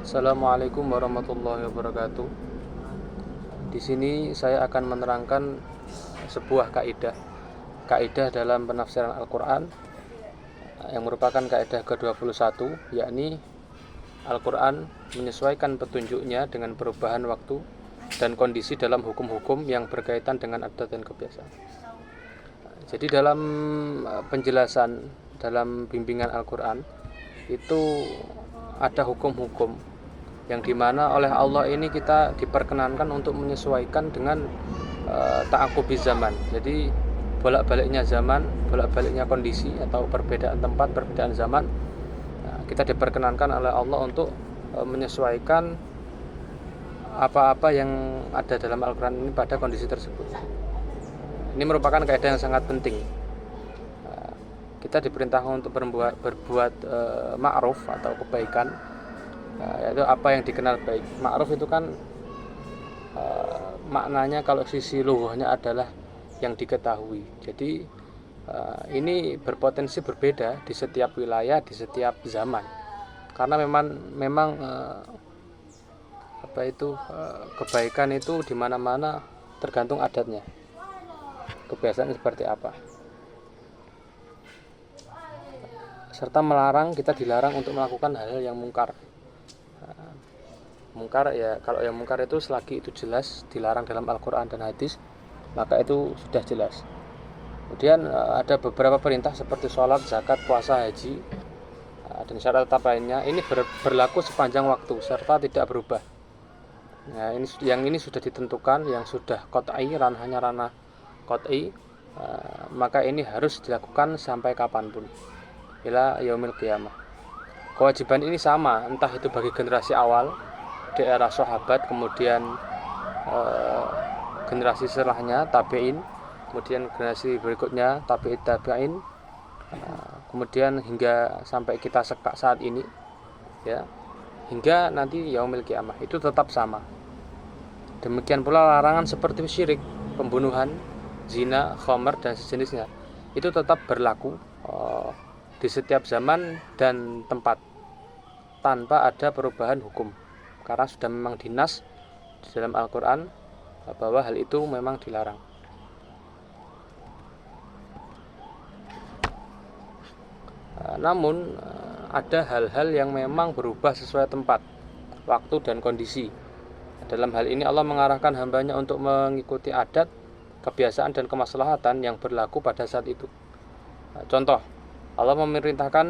Assalamualaikum warahmatullahi wabarakatuh. Di sini saya akan menerangkan sebuah kaidah dalam penafsiran Al-Qur'an yang merupakan kaidah ke-21, yakni Al-Qur'an menyesuaikan petunjuknya dengan perubahan waktu dan kondisi dalam hukum-hukum yang berkaitan dengan adat dan kebiasaan. Jadi dalam penjelasan dalam bimbingan Al-Qur'an itu ada hukum-hukum yang dimana oleh Allah ini kita diperkenankan untuk menyesuaikan dengan ta'aqubi zaman. Jadi bolak-baliknya zaman, bolak-baliknya kondisi atau perbedaan tempat, perbedaan zaman, kita diperkenankan oleh Allah untuk menyesuaikan apa-apa yang ada dalam Al-Quran ini pada kondisi tersebut. Ini merupakan kaidah yang sangat penting. Kita diperintahkan untuk berbuat ma'ruf atau kebaikan, yaitu apa yang dikenal baik. Ma'ruf itu kan maknanya kalau sisi lughahnya adalah yang diketahui. Jadi ini berpotensi berbeda di setiap wilayah, di setiap zaman. Karena memang kebaikan itu di mana-mana tergantung adatnya. Kebiasaan seperti apa. Serta melarang, kita dilarang untuk melakukan hal-hal yang mungkar. Mungkar ya, kalau yang mungkar itu selagi itu jelas dilarang dalam Al-Quran dan hadis, maka itu sudah jelas. Kemudian ada beberapa perintah seperti sholat, zakat, puasa, haji, dan syarat tetap lainnya. Ini berlaku sepanjang waktu serta tidak berubah. Nah, ini sudah ditentukan, yang sudah qat'i, ranahnya ranah qat'i, maka ini harus dilakukan sampai kapanpun, ila yaumil qiyamah. Kewajiban ini sama, entah itu bagi generasi awal di era sahabat, kemudian generasi setelahnya tabi'in, kemudian generasi berikutnya tabi'in, kemudian hingga sampai kita saat ini, ya, hingga nanti yaumil qiyamah, itu tetap sama. Demikian pula larangan seperti syirik, pembunuhan, zina, khamar dan sejenisnya, itu tetap berlaku di setiap zaman dan tempat tanpa ada perubahan hukum, karena sudah memang dinas di dalam Al-Quran bahwa hal itu memang dilarang. Namun ada hal-hal yang memang berubah sesuai tempat, waktu dan kondisi. Dalam hal ini Allah mengarahkan hambanya untuk mengikuti adat, kebiasaan dan kemaslahatan yang berlaku pada saat itu. Contoh, Allah memerintahkan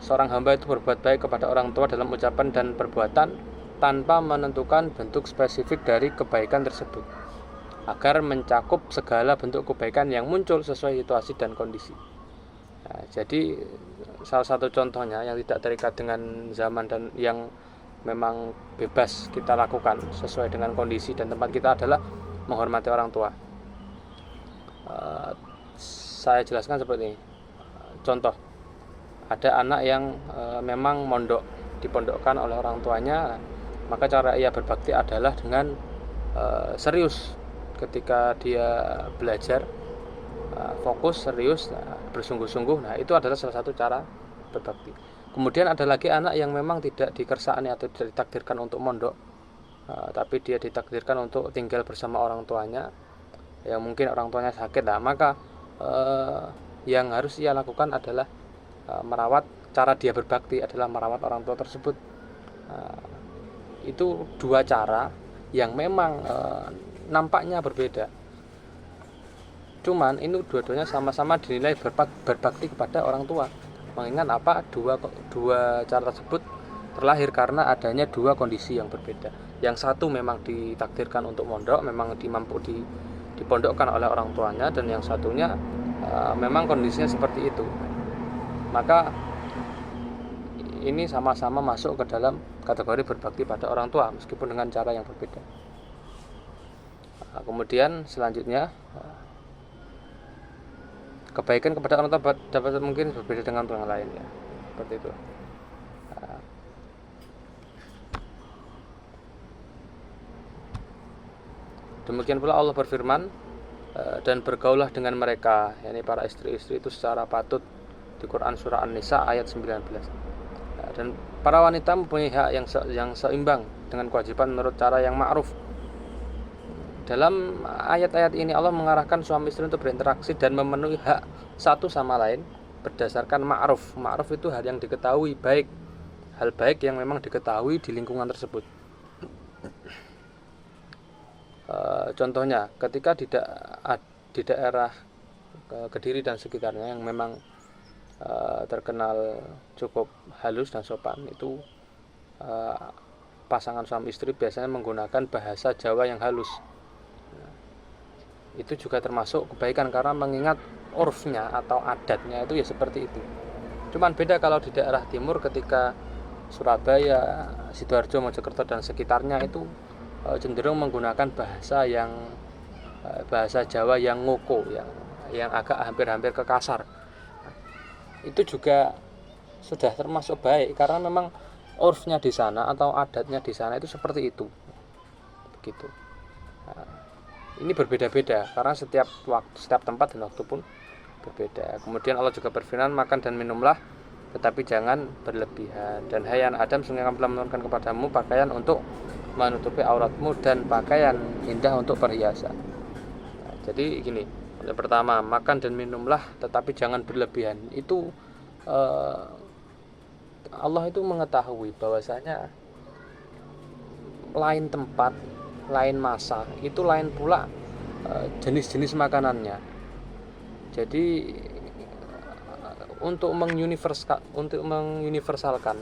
seorang hamba itu berbuat baik kepada orang tua dalam ucapan dan perbuatan tanpa menentukan bentuk spesifik dari kebaikan tersebut, agar mencakup segala bentuk kebaikan yang muncul sesuai situasi dan kondisi. Nah, jadi salah satu contohnya yang tidak terikat dengan zaman dan yang memang bebas kita lakukan sesuai dengan kondisi dan tempat kita adalah menghormati orang tua. Saya jelaskan seperti ini. Contoh, ada anak yang memang dipondokkan oleh orang tuanya, maka cara ia berbakti adalah dengan serius ketika dia belajar, fokus, serius, bersungguh-sungguh. Nah, itu adalah salah satu cara berbakti. Kemudian ada lagi anak yang memang tidak dikersakani atau tidak ditakdirkan untuk mondok, tapi dia ditakdirkan untuk tinggal bersama orang tuanya, yang mungkin orang tuanya sakit. Nah, maka yang harus ia lakukan adalah merawat. Cara dia berbakti adalah merawat orang tua tersebut. Itu dua cara yang memang nampaknya berbeda, cuman ini dua-duanya sama-sama dinilai berbakti kepada orang tua. Mengingat apa? Dua cara tersebut terlahir karena adanya dua kondisi yang berbeda. Yang satu memang ditakdirkan untuk mondok, memang dipondokkan oleh orang tuanya, dan yang satunya memang kondisinya seperti itu. Maka ini sama-sama masuk ke dalam kategori berbakti pada orang tua meskipun dengan cara yang berbeda. Kemudian selanjutnya, kebaikan kepada orang tua dapat mungkin berbeda dengan orang lain, ya, seperti itu. Demikian pula Allah berfirman, dan bergaulah dengan mereka, yakni para istri-istri itu secara patut, di Quran surah An-Nisa ayat 19. Dan para wanita mempunyai hak yang seimbang dengan kewajiban menurut cara yang ma'ruf. Dalam ayat-ayat ini Allah mengarahkan suami istri untuk berinteraksi dan memenuhi hak satu sama lain berdasarkan ma'ruf. Ma'ruf itu hal yang diketahui baik, hal baik yang memang diketahui di lingkungan tersebut. Contohnya ketika di daerah Kediri dan sekitarnya yang memang terkenal cukup halus dan sopan, itu pasangan suami istri biasanya menggunakan bahasa Jawa yang halus. Itu juga termasuk kebaikan karena mengingat urfnya atau adatnya itu ya seperti itu. Cuman beda kalau di daerah timur ketika Surabaya, Sidoarjo, Mojokerto dan sekitarnya itu cenderung menggunakan bahasa Jawa yang ngoko, yang agak hampir-hampir ke kasar. Itu juga sudah termasuk baik karena memang urfnya di sana atau adatnya di sana itu seperti itu. Begitu. Ini berbeda-beda karena setiap tempat dan waktu pun berbeda. Kemudian Allah juga berfirman, makan dan minumlah tetapi jangan berlebihan. Dan hai anak Adam, sungguh kami telah menurunkan kepadamu pakaian untuk menutupi auratmu dan pakaian indah untuk perhiasan. Jadi gini, yang pertama, makan dan minumlah tetapi jangan berlebihan. Itu Allah itu mengetahui bahwasanya lain tempat, lain masa, itu lain pula jenis-jenis makanannya. Jadi untuk menguniversalkan,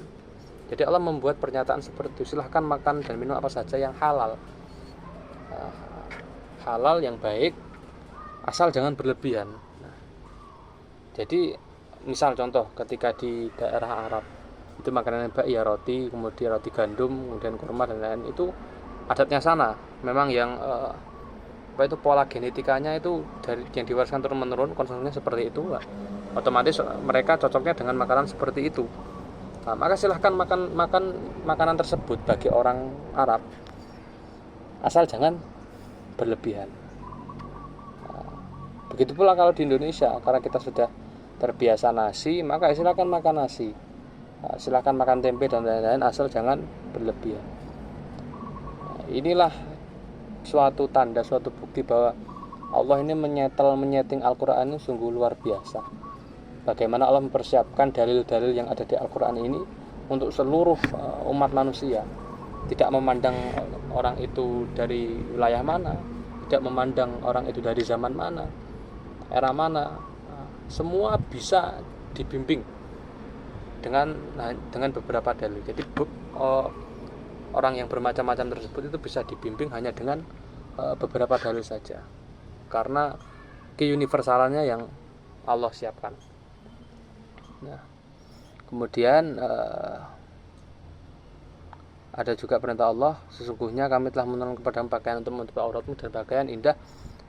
jadi Allah membuat pernyataan seperti itu, silahkan makan dan minum apa saja yang halal, halal yang baik, asal jangan berlebihan. Jadi misal contoh ketika di daerah Arab itu makanannya ya roti, kemudian roti gandum, kemudian kurma dan lain-lain, itu adatnya sana memang yang pola genetikanya itu dari yang diwariskan turun menurun, konsumsinya seperti itu, otomatis mereka cocoknya dengan makanan seperti itu. Nah, maka silahkan makan makanan tersebut bagi orang Arab, asal jangan berlebihan. Begitu pula kalau di Indonesia, karena kita sudah terbiasa nasi, maka silahkan makan nasi, silahkan makan tempe dan lain-lain, asal jangan berlebihan. Inilah suatu tanda, suatu bukti bahwa Allah ini menyeting Al-Quran ini sungguh luar biasa. Bagaimana Allah mempersiapkan dalil-dalil yang ada di Al-Quran ini untuk seluruh umat manusia, tidak memandang orang itu dari wilayah mana, tidak memandang orang itu dari zaman mana, era mana, semua bisa dibimbing dengan beberapa dalil. Jadi orang yang bermacam-macam tersebut itu bisa dibimbing hanya dengan beberapa dalil saja, karena keuniversalannya yang Allah siapkan. Nah, kemudian ada juga perintah Allah, sesungguhnya kami telah menurunkan kepadamu pakaian untuk menutupi auratmu dan pakaian indah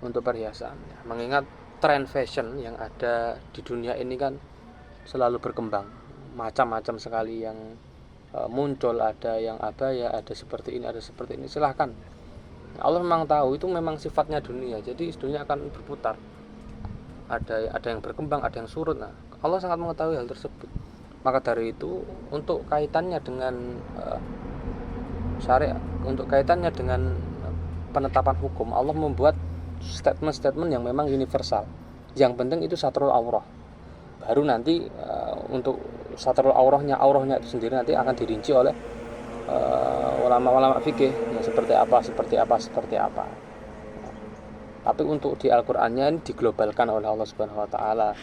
untuk perhiasan. Mengingat tren fashion yang ada di dunia ini kan selalu berkembang, macam-macam sekali yang muncul, ada yang abaya, ada seperti ini, ada seperti ini. Silahkan, Allah memang tahu itu memang sifatnya dunia, jadi dunia akan berputar, ada yang berkembang, ada yang surut. Nah, Allah sangat mengetahui hal tersebut. Maka dari itu, untuk kaitannya dengan syariat, untuk kaitannya dengan penetapan hukum, Allah membuat statement-statement yang memang universal. Yang penting itu satrul aurah. Baru nanti untuk satrul aurahnya itu sendiri nanti akan dirinci oleh ulama-ulama fikih yang seperti apa. Tapi untuk di Al-Qur'annya ini diglobalkan oleh Allah Subhanahu wa taala.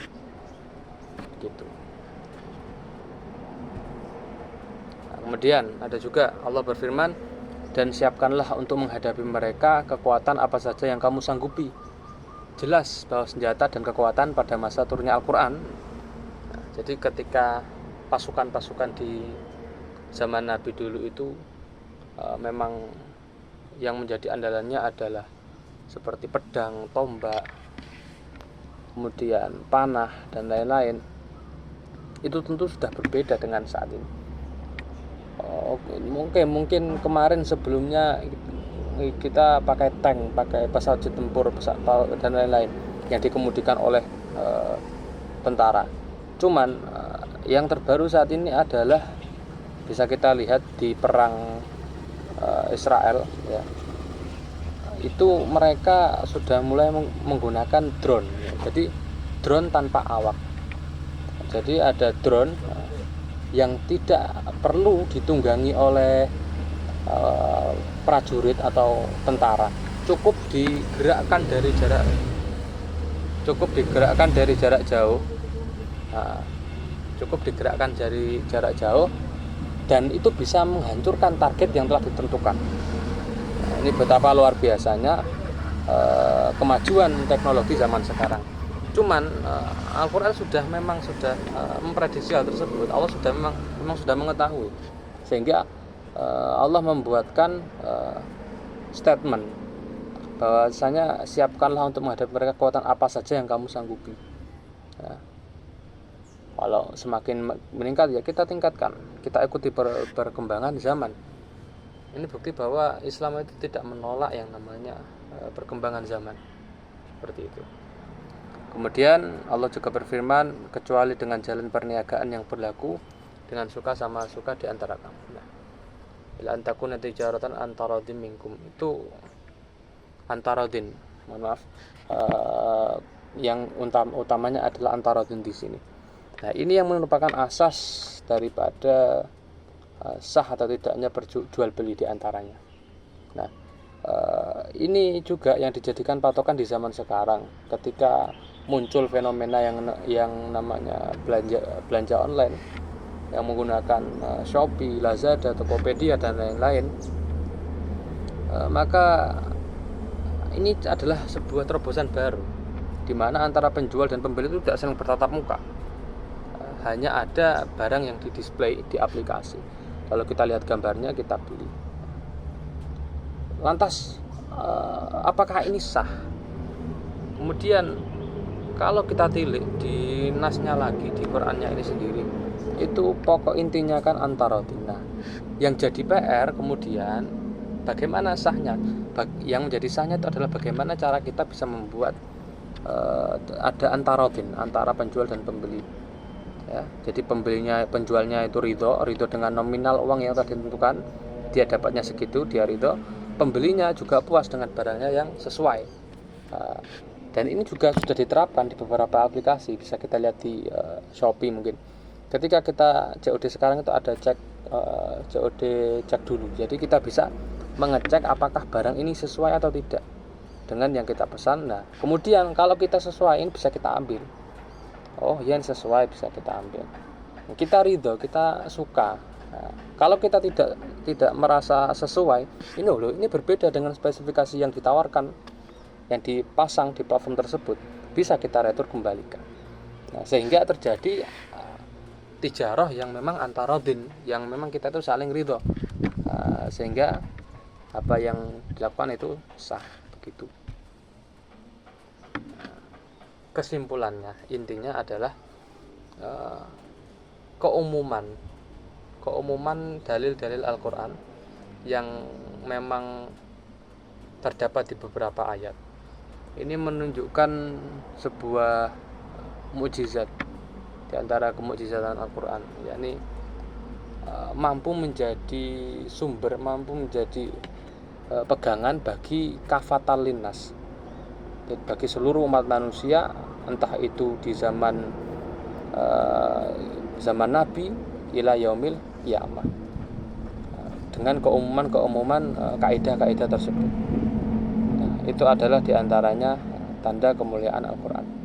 Gitu. Nah, kemudian ada juga Allah berfirman, dan siapkanlah untuk menghadapi mereka kekuatan apa saja yang kamu sanggupi. Jelas bahwa senjata dan kekuatan pada masa turunnya Al-Qur'an. Nah, jadi ketika pasukan-pasukan di zaman Nabi dulu itu memang yang menjadi andalannya adalah seperti pedang, tombak, kemudian panah dan lain-lain. Itu tentu sudah berbeda dengan saat ini. Mungkin kemarin sebelumnya kita pakai tank, pakai pesawat tempur dan lain-lain yang dikemudikan oleh tentara. Cuman yang terbaru saat ini adalah Bisa kita lihat di perang Israel ya, itu mereka sudah mulai menggunakan drone ya. Jadi drone tanpa awak. Jadi ada drone yang tidak perlu ditunggangi oleh prajurit atau tentara, cukup digerakkan dari jarak jauh. Nah, cukup digerakkan dari jarak jauh dan itu bisa menghancurkan target yang telah ditentukan. Nah, ini betapa luar biasanya kemajuan teknologi zaman sekarang. Cuman Al-Quran memang sudah memprediksi hal tersebut. Allah memang sudah mengetahui, sehingga Allah membuatkan statement bahwasanya siapkanlah untuk menghadapi mereka kekuatan apa saja yang kamu sanggupi. Ya. Kalau semakin meningkat ya kita tingkatkan, kita ikuti perkembangan zaman. Ini bukti bahwa Islam itu tidak menolak yang namanya perkembangan zaman, seperti itu. Kemudian Allah juga berfirman, kecuali dengan jalan perniagaan yang berlaku dengan suka sama suka di antara kamu. Nah, bila antakun tijaratan antaradin minkum, itu antaradin, mohon maaf, yang utamanya adalah antaradin di sini. Nah, ini yang merupakan asas daripada sah atau tidaknya jual beli di antaranya. Nah, ini juga yang dijadikan patokan di zaman sekarang ketika muncul fenomena yang namanya belanja online yang menggunakan Shopee, Lazada, Tokopedia dan lain-lain. Maka ini adalah sebuah terobosan baru di mana antara penjual dan pembeli itu tidak saling bertatap muka. Hanya ada barang yang didisplay di aplikasi. Kalau kita lihat gambarnya, kita beli. Lantas apakah ini sah? Kemudian kalau kita tilik di nasnya lagi, di Qurannya ini sendiri, itu pokok intinya kan antaradin. Nah, yang jadi PR kemudian bagaimana sahnya? Yang menjadi sahnya itu adalah bagaimana cara kita bisa membuat ada antaradin antara penjual dan pembeli. Ya, jadi penjualnya itu ridho dengan nominal uang yang telah ditentukan, dia dapatnya segitu, dia ridho. Pembelinya juga puas dengan barangnya yang sesuai. Dan ini juga sudah diterapkan di beberapa aplikasi, bisa kita lihat di Shopee mungkin. Ketika kita COD sekarang itu ada COD cek dulu. Jadi kita bisa mengecek apakah barang ini sesuai atau tidak dengan yang kita pesan. Nah, kemudian kalau kita sesuai, ini bisa kita ambil. Oh, yang sesuai bisa kita ambil. Kita ridho, kita suka. Nah, kalau kita tidak merasa sesuai, ini berbeda dengan spesifikasi yang ditawarkan, yang dipasang di platform tersebut, bisa kita retur kembalikan. Nah, sehingga terjadi tijarah yang memang antaradin, yang memang kita itu saling ridho, sehingga apa yang dilakukan itu sah, begitu. Kesimpulannya, intinya adalah keumuman dalil-dalil Al-Quran yang memang terdapat di beberapa ayat ini menunjukkan sebuah mukjizat di antara kemukjizatan Al-Quran, yakni mampu menjadi sumber, mampu menjadi pegangan bagi kafatal linnas, bagi seluruh umat manusia, entah itu di zaman Nabi ila yaumil qiyamah, dengan keumuman kaidah-kaidah tersebut. Nah, itu adalah diantaranya tanda kemuliaan Al-Quran.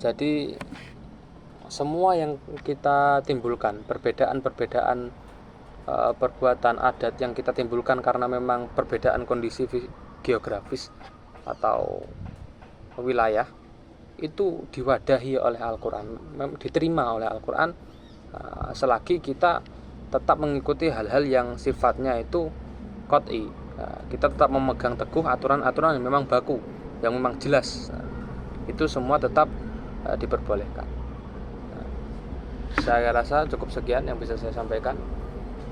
Jadi semua yang kita timbulkan, perbedaan perbuatan adat yang kita timbulkan karena memang perbedaan kondisi geografis atau wilayah, itu diwadahi oleh Al-Quran, diterima oleh Al-Quran, selagi kita tetap mengikuti hal-hal yang sifatnya itu qat'i. Kita tetap memegang teguh aturan-aturan yang memang baku, yang memang jelas. Itu semua tetap diperbolehkan. Saya rasa cukup sekian yang bisa saya sampaikan.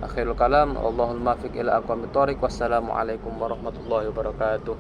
Akhirul kalam, Allahul muwaffiq ila aqwamit thoriq. Wassalamualaikum warahmatullahi wabarakatuh.